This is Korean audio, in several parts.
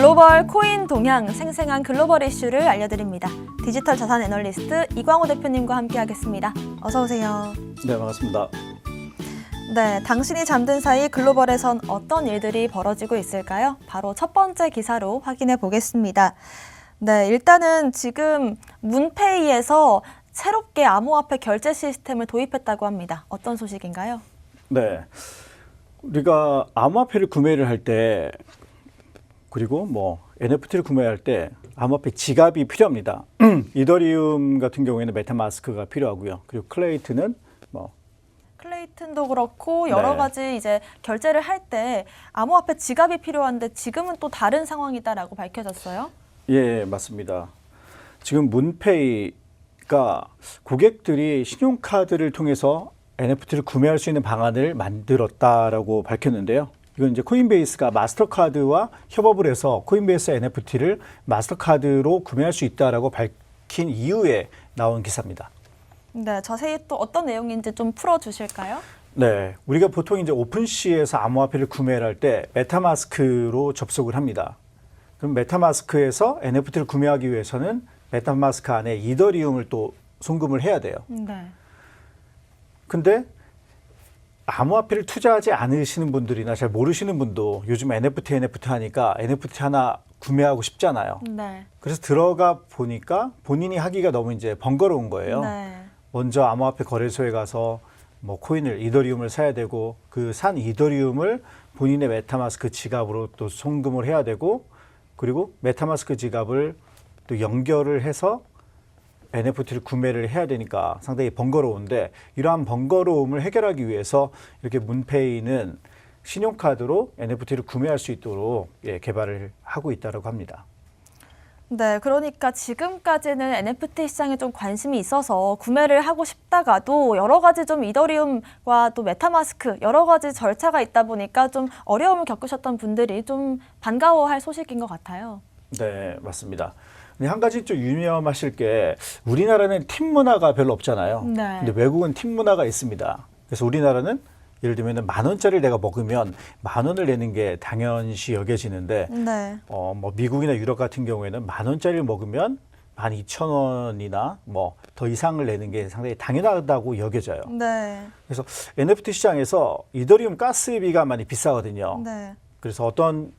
글로벌 코인 동향, 생생한 글로벌 이슈를 알려드립니다. 디지털 자산 애널리스트 이광호 대표님과 함께하겠습니다. 어서 오세요. 네, 반갑습니다. 네, 당신이 잠든 사이 글로벌에선 어떤 일들이 벌어지고 있을까요? 바로 첫 번째 기사로 확인해 보겠습니다. 네, 일단은 지금 문페이에서 새롭게 암호화폐 결제 시스템을 도입했다고 합니다. 어떤 소식인가요? 네, 우리가 암호화폐를 구매를 할 때 그리고 뭐 NFT를 구매할 때 암호화폐 지갑이 필요합니다. 이더리움 같은 경우에는 메타마스크가 필요하고요. 그리고 클레이트는 클레이튼도 그렇고 여러 네. 가지 이제 결제를 할 때 암호화폐 지갑이 필요한데 지금은 또 다른 상황이다라고 밝혀졌어요. 예, 맞습니다. 지금 문페이가 고객들이 신용카드를 통해서 NFT를 구매할 수 있는 방안을 만들었다라고 밝혔는데요. 이건 이제 코인베이스가 마스터카드와 협업을 해서 코인베이스 NFT를 마스터카드로 구매할 수 있다라고 밝힌 이후에 나온 기사입니다. 네, 자세히 또 어떤 내용인지 좀 풀어주실까요? 네, 우리가 보통 이제 오픈시에서 암호화폐를 구매를 할 때 메타마스크로 접속을 합니다. 그럼 메타마스크에서 NFT를 구매하기 위해서는 메타마스크 안에 이더리움을 또 송금을 해야 돼요. 네. 근데 암호화폐를 투자하지 않으시는 분들이나 잘 모르시는 분도 요즘 NFT 하니까 NFT 하나 구매하고 싶잖아요. 네. 그래서 들어가 보니까 본인이 하기가 너무 이제 번거로운 거예요. 네. 먼저 암호화폐 거래소에 가서 뭐 코인을 이더리움을 사야 되고 그 산 이더리움을 본인의 메타마스크 지갑으로 또 송금을 해야 되고 그리고 메타마스크 지갑을 또 연결을 해서 NFT를 구매를 해야 되니까 상당히 번거로운데 이러한 번거로움을 해결하기 위해서 이렇게 문페이는 신용카드로 NFT를 구매할 수 있도록 개발을 하고 있다고 합니다. 네, 그러니까 지금까지는 NFT 시장에 좀 관심이 있어서 구매를 하고 싶다가도 여러 가지 좀 이더리움과 또 메타마스크 여러 가지 절차가 있다 보니까 좀 어려움을 겪으셨던 분들이 좀 반가워할 소식인 것 같아요. 네, 맞습니다. 근데 한 가지 좀 유념하실 게 우리나라는 팀 문화가 별로 없잖아요. 네. 근데 외국은 팀 문화가 있습니다. 그래서 우리나라는 예를 들면 10,000원짜리를 내가 먹으면 10,000원을 내는 게 당연시 여겨지는데 네. 뭐 미국이나 유럽 같은 경우에는 10,000원짜리를 먹으면 12,000원이나 뭐 더 이상을 내는 게 상당히 당연하다고 여겨져요. 네. 그래서 NFT 시장에서 이더리움 가스비가 많이 비싸거든요. 네. 그래서 어떤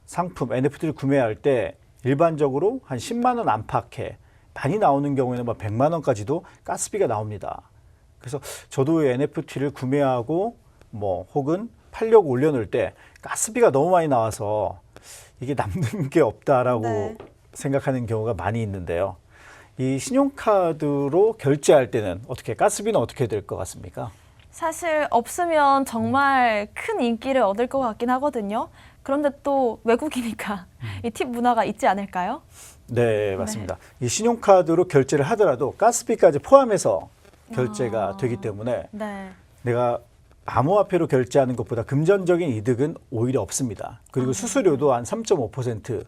상품 NFT를 구매할 때 일반적으로 한 10만 원 안팎에 많이 나오는 경우에는 뭐 100만 원까지도 가스비가 나옵니다. 그래서 저도 NFT를 구매하고 뭐 혹은 팔려고 올려놓을 때 가스비가 너무 많이 나와서 이게 남는 게 없다라고 네. 생각하는 경우가 많이 있는데요. 이 신용카드로 결제할 때는 어떻게 가스비는 어떻게 될 것 같습니까? 사실 없으면 정말 큰 인기를 얻을 것 같긴 하거든요. 그런데 또 외국이니까 이 팁 문화가 있지 않을까요? 네, 맞습니다. 이 신용카드로 결제를 하더라도 가스비까지 포함해서 결제가 되기 때문에 네. 내가 암호화폐로 결제하는 것보다 금전적인 이득은 오히려 없습니다. 그리고 수수료도 한 3.5%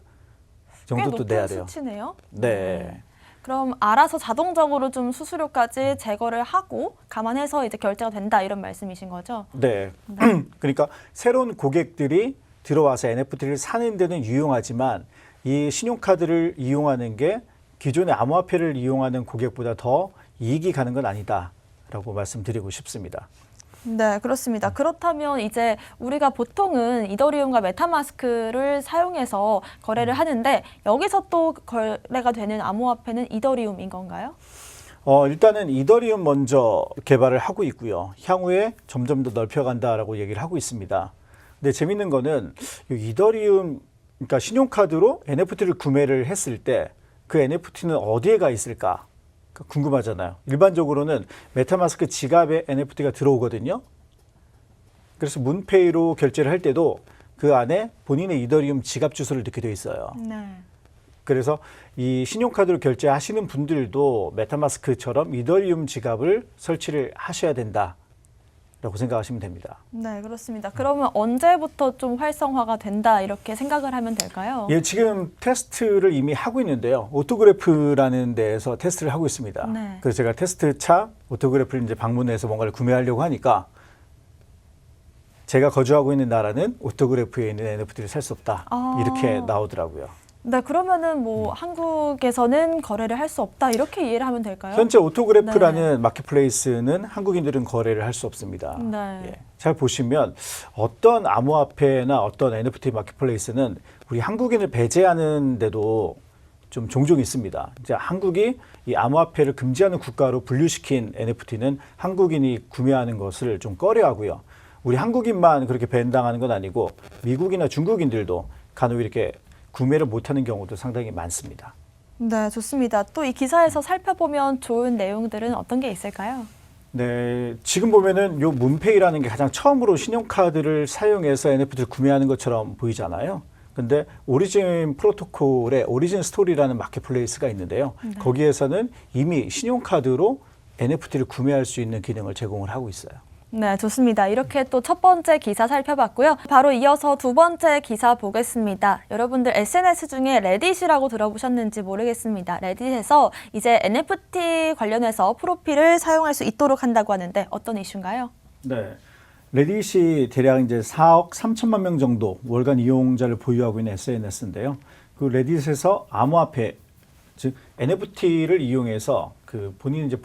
정도 또 내야 높은 돼요. 수치네요. 네. 그럼 알아서 자동적으로 좀 수수료까지 제거를 하고 감안해서 이제 결제가 된다 이런 말씀이신 거죠? 네. 그러니까 새로운 고객들이 들어와서 NFT를 사는 데는 유용하지만 이 신용카드를 이용하는 게 기존의 암호화폐를 이용하는 고객보다 더 이익이 가는 건 아니다라고 말씀드리고 싶습니다. 네, 그렇습니다. 그렇다면 이제 우리가 보통은 이더리움과 메타마스크를 사용해서 거래를 하는데 여기서 또 거래가 되는 암호화폐는 이더리움인 건가요? 일단은 이더리움 먼저 개발을 하고 있고요. 향후에 점점 더 넓혀간다라고 얘기를 하고 있습니다. 근데 재밌는 거는 이 이더리움, 그러니까 신용카드로 NFT를 구매를 했을 때 그 NFT는 어디에 가 있을까? 궁금하잖아요. 일반적으로는 메타마스크 지갑에 NFT가 들어오거든요. 그래서 문페이로 결제를 할 때도 그 안에 본인의 이더리움 지갑 주소를 넣게 되어 있어요. 네. 그래서 이 신용카드로 결제하시는 분들도 메타마스크처럼 이더리움 지갑을 설치를 하셔야 된다라고 생각하시면 됩니다. 네, 그렇습니다. 그러면 언제부터 좀 활성화가 된다 이렇게 생각을 하면 될까요? 예, 지금 테스트를 이미 하고 있는데요. 오토그래프라는 데에서 테스트를 하고 있습니다. 네. 그래서 제가 테스트차 오토그래프를 이제 방문해서 뭔가를 구매하려고 하니까 제가 거주하고 있는 나라는 오토그래프에 있는 NFT를 살 수 없다. 아. 이렇게 나오더라고요. 네, 그러면은 뭐 한국에서는 거래를 할 수 없다 이렇게 이해를 하면 될까요? 현재 오토그래프라는 마켓플레이스는 한국인들은 거래를 할 수 없습니다. 네. 예. 잘 보시면 어떤 암호화폐나 어떤 NFT 마켓플레이스는 우리 한국인을 배제하는데도 좀 종종 있습니다. 이제 한국이 이 암호화폐를 금지하는 국가로 분류시킨 NFT는 한국인이 구매하는 것을 좀 꺼려하고요. 우리 한국인만 그렇게 밴당하는 건 아니고 미국이나 중국인들도 간혹 이렇게 구매를 못하는 경우도 상당히 많습니다. 네, 좋습니다. 또 이 기사에서 살펴보면 좋은 내용들은 어떤 게 있을까요? 네, 지금 보면은 요 문페이라는 게 가장 처음으로 신용카드를 사용해서 NFT를 구매하는 것처럼 보이잖아요. 근데 오리진 프로토콜의 오리진 스토리라는 마켓플레이스가 있는데요. 네. 거기에서는 이미 신용카드로 NFT를 구매할 수 있는 기능을 제공을 하고 있어요. 네, 좋습니다. 이렇게 또 첫 번째 기사 살펴봤고요. 바로 이어서 두 번째 기사 보겠습니다. 여러분들 SNS 중에 레딧이라고 들어보셨는지 모르겠습니다. 레딧에서 이제 NFT 관련해서 프로필을 사용할 수 있도록 한다고 하는데 어떤 이슈인가요? 네. 레딧이 대략 이제 4억 3천만 명 정도 월간 이용자를 보유하고 있는 SNS인데요. 그 레딧에서 암호화폐, 즉 NFT를 이용해서 그 본인 이제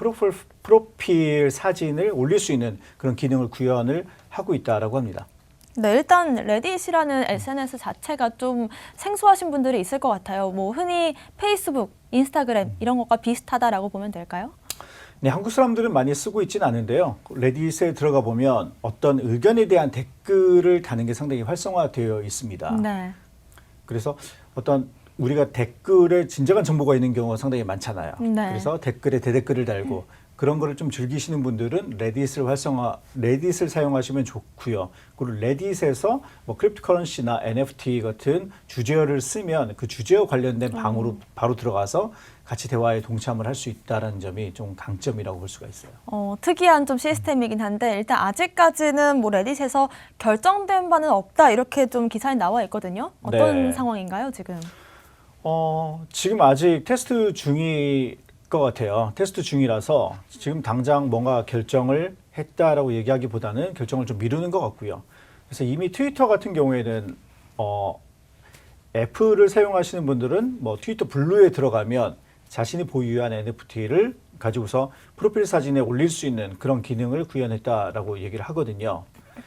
프로필 사진을 올릴 수 있는 그런 기능을 구현을 하고 있다라고 합니다. 네, 일단 레딧이라는 SNS 자체가 좀 생소하신 분들이 있을 것 같아요. 뭐 흔히 페이스북, 인스타그램 이런 것과 비슷하다라고 보면 될까요? 네, 한국 사람들은 많이 쓰고 있지는 않은데요. 레딧에 들어가 보면 어떤 의견에 대한 댓글을 다는 게 상당히 활성화되어 있습니다. 네. 그래서 어떤 우리가 댓글에 진정한 정보가 있는 경우가 상당히 많잖아요. 네. 그래서 댓글에 대댓글을 달고 그런 거를 좀 즐기시는 분들은 레딧을 사용하시면 좋고요. 그리고 레딧에서 뭐 크립토커런시나 NFT 같은 주제어를 쓰면 그 주제어 관련된 방으로 바로 들어가서 같이 대화에 동참을 할 수 있다는 점이 좀 강점이라고 볼 수가 있어요. 특이한 좀 시스템이긴 한데 일단 아직까지는 뭐 레딧에서 결정된 바는 없다 이렇게 좀 기사에 나와 있거든요. 어떤 네. 상황인가요, 지금? 지금 아직 테스트 중일 것 같아요. 테스트 중이라서 지금 당장 뭔가 결정을 했다라고 얘기하기보다는 결정을 좀 미루는 것 같고요. 그래서 이미 트위터 같은 경우에는 애플을 사용하시는 분들은 뭐 트위터 블루에 들어가면 자신이 보유한 NFT를 가지고서 프로필 사진에 올릴 수 있는 그런 기능을 구현했다라고 얘기를 하거든요.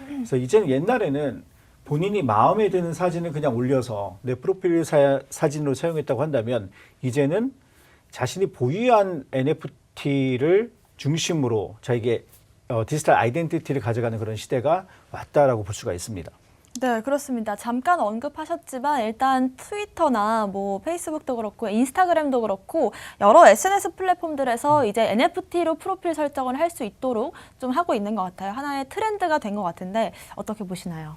그래서 이제는 옛날에는 본인이 마음에 드는 사진을 그냥 올려서 내 프로필 사진으로 사용했다고 한다면 이제는 자신이 보유한 NFT를 중심으로 자기의 디지털 아이덴티티를 가져가는 그런 시대가 왔다라고 볼 수가 있습니다. 네, 그렇습니다. 잠깐 언급하셨지만 일단 트위터나 뭐 페이스북도 그렇고 인스타그램도 그렇고 여러 SNS 플랫폼들에서 이제 NFT로 프로필 설정을 할 수 있도록 좀 하고 있는 것 같아요. 하나의 트렌드가 된 것 같은데 어떻게 보시나요?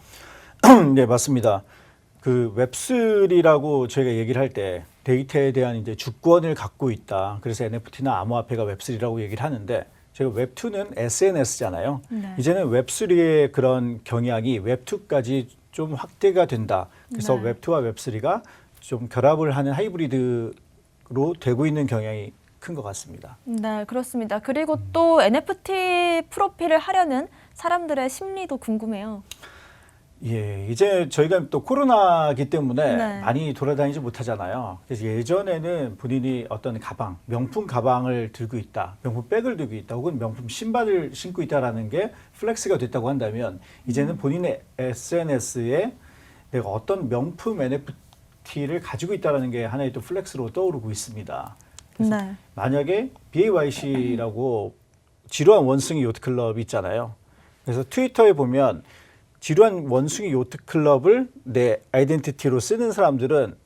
네, 맞습니다. 그 웹3라고 저희가 얘기를 할 때 데이터에 대한 이제 주권을 갖고 있다. 그래서 NFT나 암호화폐가 웹3라고 얘기를 하는데 저희가 웹2는 SNS잖아요. 네. 이제는 웹3의 그런 경향이 웹2까지 좀 확대가 된다. 그래서 네. 웹2와 웹3가 좀 결합을 하는 하이브리드로 되고 있는 경향이 큰 것 같습니다. 네, 그렇습니다. 그리고 또 NFT 프로필을 하려는 사람들의 심리도 궁금해요. 예, 이제 저희가 또 코로나기 때문에 네. 많이 돌아다니지 못하잖아요. 그래서 예전에는 본인이 어떤 가방, 명품 가방을 들고 있다, 명품 백을 들고 있다, 혹은 명품 신발을 신고 있다라는 게 플렉스가 됐다고 한다면 이제는 본인의 SNS에 내가 어떤 명품 NFT를 가지고 있다라는 게 하나의 또 플렉스로 떠오르고 있습니다. 그래서 네. 만약에 BAYC라고 지루한 원숭이 요트클럽이 있잖아요. 그래서 트위터에 보면 지루한 원숭이 요트클럽을 내 아이덴티티로 쓰는 사람들은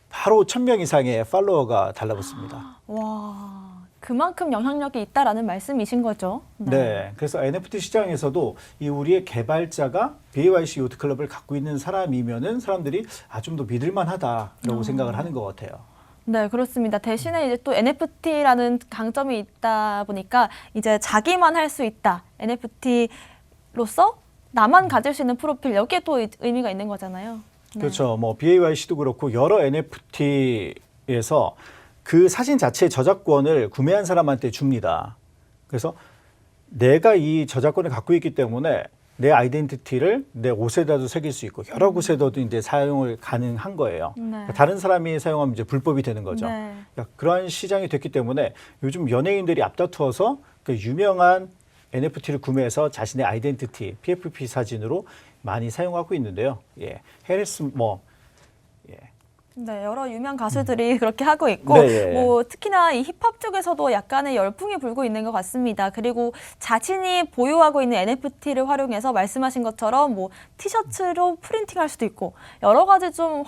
바로 1,000명 이상의 팔로워가 달라붙습니다. 와, 그만큼 영향력이 있다라는 말씀이신 거죠? 네. 그래서 NFT 시장에서도 이 우리의 개발자가 BAYC 요트클럽을 갖고 있는 사람이면은 사람들이 좀 더 믿을만하다라고 생각을 하는 것 같아요. 네, 그렇습니다. 대신에 이제 또 NFT라는 강점이 있다 보니까 이제 자기만 할 수 있다. NFT로서 나만 가질 수 있는 프로필 여기에 또 의미가 있는 거잖아요. 네. 그렇죠. 뭐 BAYC도 그렇고 여러 NFT에서 그 사진 자체의 저작권을 구매한 사람한테 줍니다. 그래서 내가 이 저작권을 갖고 있기 때문에 내 아이덴티티를 내 옷에다도 새길 수 있고 여러 곳에서도 이제 사용을 가능한 거예요. 그러니까 다른 사람이 사용하면 이제 불법이 되는 거죠. 네. 그러니까 그러한 시장이 됐기 때문에 요즘 연예인들이 앞다투어서 그 유명한 NFT를 구매해서 자신의 아이덴티티, PFP 사진으로 많이 사용하고 있는데요. 예, 해리스 네, 여러 유명 가수들이 그렇게 하고 있고, 네. 뭐 특히나 이 힙합 쪽에서도 약간의 열풍이 불고 있는 것 같습니다. 그리고 자신이 보유하고 있는 NFT를 활용해서 말씀하신 것처럼 뭐 티셔츠로 프린팅할 수도 있고 여러 가지 좀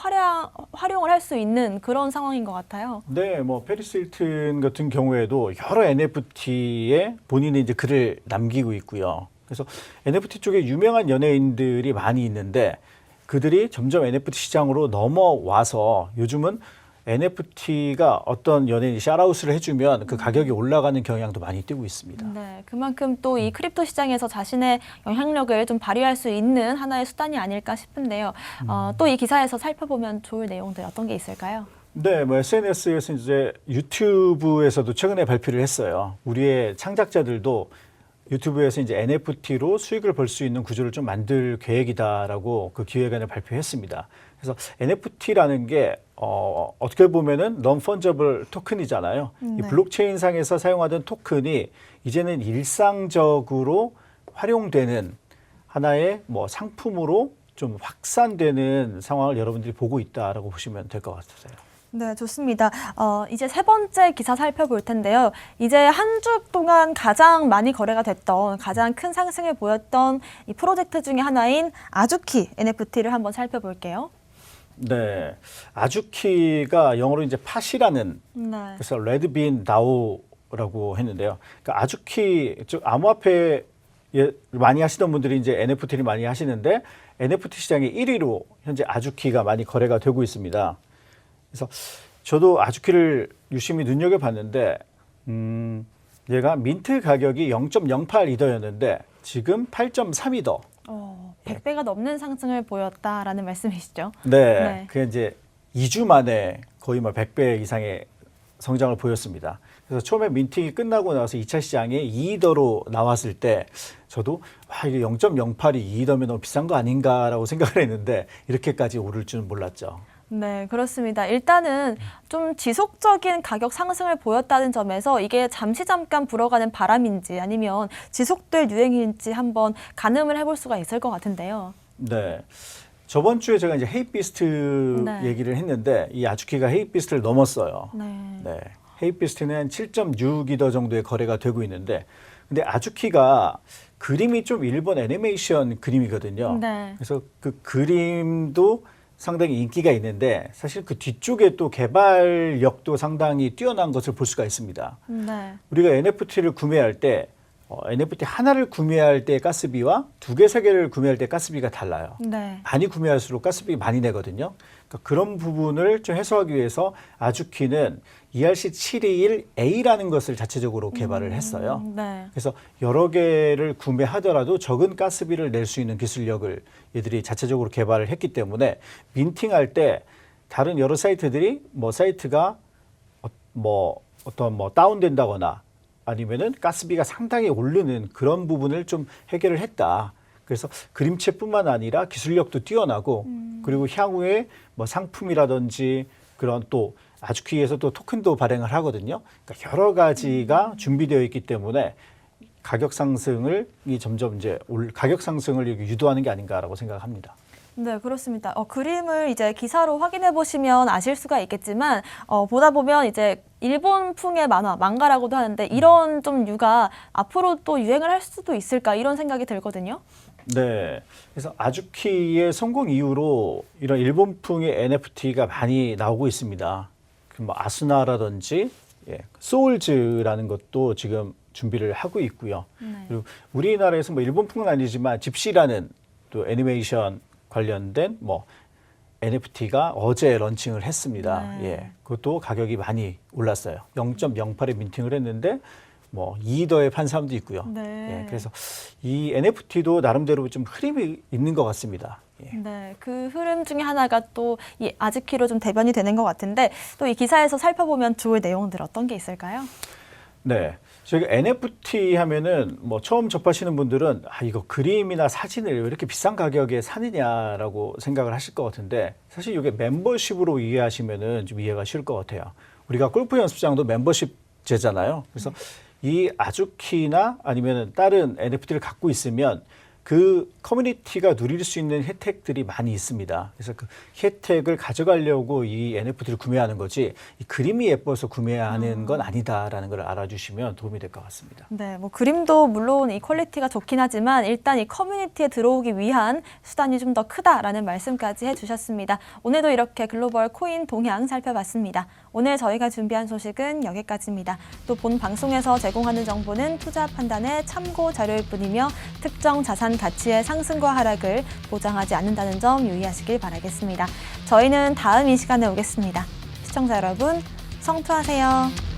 활용을 할 수 있는 그런 상황인 것 같아요. 네, 뭐 페리스 힐튼 같은 경우에도 여러 NFT에 본인이 이제 글을 남기고 있고요. 그래서 NFT 쪽에 유명한 연예인들이 많이 있는데 그들이 점점 NFT 시장으로 넘어와서 요즘은 NFT가 어떤 연예인이 샤라웃을 해주면 그 가격이 올라가는 경향도 많이 띄고 있습니다. 네, 그만큼 또 이 크립토 시장에서 자신의 영향력을 좀 발휘할 수 있는 하나의 수단이 아닐까 싶은데요. 또 이 기사에서 살펴보면 좋을 내용들 어떤 게 있을까요? 네, 뭐 SNS에서 이제 유튜브에서도 최근에 발표를 했어요. 우리의 창작자들도 유튜브에서 이제 NFT로 수익을 벌 수 있는 구조를 좀 만들 계획이다라고 그 기획안을 발표했습니다. 그래서 NFT라는 게 어떻게 보면은 non-fungible 토큰이잖아요. 이 네. 블록체인상에서 사용하던 토큰이 이제는 일상적으로 활용되는 하나의 뭐 상품으로 좀 확산되는 상황을 여러분들이 보고 있다라고 보시면 될 것 같으세요. 네, 좋습니다. 이제 세 번째 기사 살펴볼 텐데요. 이제 한 주 동안 가장 많이 거래가 됐던 가장 큰 상승을 보였던 이 프로젝트 중에 하나인 아주키 NFT를 한번 살펴볼게요. 네, 아주키가 영어로 이제 팟이라는 네. 그래서 레드빈 다오라고 했는데요. 그러니까 아주키 즉 암호화폐 많이 하시던 분들이 이제 NFT를 많이 하시는데 NFT 시장의 1위로 현재 아주키가 많이 거래가 되고 있습니다. 그래서 저도 아주키를 유심히 눈여겨봤는데 얘가 민트 가격이 0.08 이더였는데 지금 8.3 이더. 100배가 넘는 상승을 보였다라는 말씀이시죠? 네, 그게 이제 2주 만에 거의 뭐 100배 이상의 성장을 보였습니다. 그래서 처음에 민팅이 끝나고 나서 2차 시장에 2이더로 나왔을 때 저도 와, 이게 0.08이 2이더면 너무 비싼 거 아닌가라고 생각을 했는데 이렇게까지 오를 줄은 몰랐죠. 네, 그렇습니다. 일단은 좀 지속적인 가격 상승을 보였다는 점에서 이게 잠깐 불어가는 바람인지 아니면 지속될 유행인지 한번 가늠을 해볼 수가 있을 것 같은데요. 네. 저번 주에 제가 이제 헤이비스트 네. 얘기를 했는데 이 아주키가 헤이비스트를 넘었어요. 네. 네. 헤이비스트는 7.6이더 정도의 거래가 되고 있는데 근데 아주키가 그림이 좀 일본 애니메이션 그림이거든요. 네. 그래서 그 그림도 상당히 인기가 있는데 사실 그 뒤쪽에 또 개발력도 상당히 뛰어난 것을 볼 수가 있습니다. 네. 우리가 NFT를 구매할 때 NFT 하나를 구매할 때 가스비와 2개, 3개를 구매할 때 가스비가 달라요. 네. 많이 구매할수록 가스비 많이 내거든요. 그러니까 그런 부분을 좀 해소하기 위해서 아주키는 ERC721A라는 것을 자체적으로 개발을 했어요. 네. 그래서 여러 개를 구매하더라도 적은 가스비를 낼 수 있는 기술력을 얘들이 자체적으로 개발을 했기 때문에 민팅할 때 다른 여러 사이트들이 뭐 사이트가 어떤 다운된다거나 아니면은 가스비가 상당히 오르는 그런 부분을 좀 해결을 했다. 그래서 그림체뿐만 아니라 기술력도 뛰어나고 그리고 향후에 뭐 상품이라든지 그런 또 아주키에서 또 토큰도 발행을 하거든요. 그러니까 여러 가지가 준비되어 있기 때문에 가격 상승을 점점 이제 가격 상승을 유도하는 게 아닌가라고 생각합니다. 네, 그렇습니다. 그림을 이제 기사로 확인해 보시면 아실 수가 있겠지만, 보다 보면 이제 일본풍의 망가라고도 하는데 이런 좀 류가 앞으로 또 유행을 할 수도 있을까 이런 생각이 들거든요. 네. 그래서 아주키의 성공 이후로 이런 일본풍의 NFT가 많이 나오고 있습니다. 뭐 아스나라든지 소울즈라는 것도 지금 준비를 하고 있고요. 네. 그리고 우리나라에서 뭐 일본풍은 아니지만 집시라는 또 애니메이션 관련된 뭐 NFT가 어제 런칭을 했습니다. 네. 예. 그것도 가격이 많이 올랐어요. 0.08에 민팅을 했는데 뭐 2더에 판 사람도 있고요. 네. 예. 그래서 이 NFT도 나름대로 좀 흐름이 있는 것 같습니다. 예. 네, 그 흐름 중에 하나가 또 이 아즈키로 좀 대변이 되는 것 같은데 또 이 기사에서 살펴보면 좋을 내용들 어떤 게 있을까요? 네. 저희가 NFT 하면은 뭐 처음 접하시는 분들은 이거 그림이나 사진을 왜 이렇게 비싼 가격에 사느냐라고 생각을 하실 것 같은데 사실 이게 멤버십으로 이해하시면은 좀 이해가 쉬울 것 같아요. 우리가 골프 연습장도 멤버십제잖아요. 그래서 이 아주키나 아니면 다른 NFT를 갖고 있으면 그 커뮤니티가 누릴 수 있는 혜택들이 많이 있습니다. 그래서 그 혜택을 가져가려고 이 NFT를 구매하는 거지 이 그림이 예뻐서 구매하는 건 아니다라는 걸 알아주시면 도움이 될 것 같습니다. 네, 뭐 그림도 물론 이 퀄리티가 좋긴 하지만 일단 이 커뮤니티에 들어오기 위한 수단이 좀 더 크다라는 말씀까지 해주셨습니다. 오늘도 이렇게 글로벌 코인 동향 살펴봤습니다. 오늘 저희가 준비한 소식은 여기까지입니다. 또 본 방송에서 제공하는 정보는 투자 판단의 참고 자료일 뿐이며 특정 자산 가치의 상승과 하락을 보장하지 않는다는 점 유의하시길 바라겠습니다. 저희는 다음 이 시간에 오겠습니다. 시청자 여러분, 성투하세요.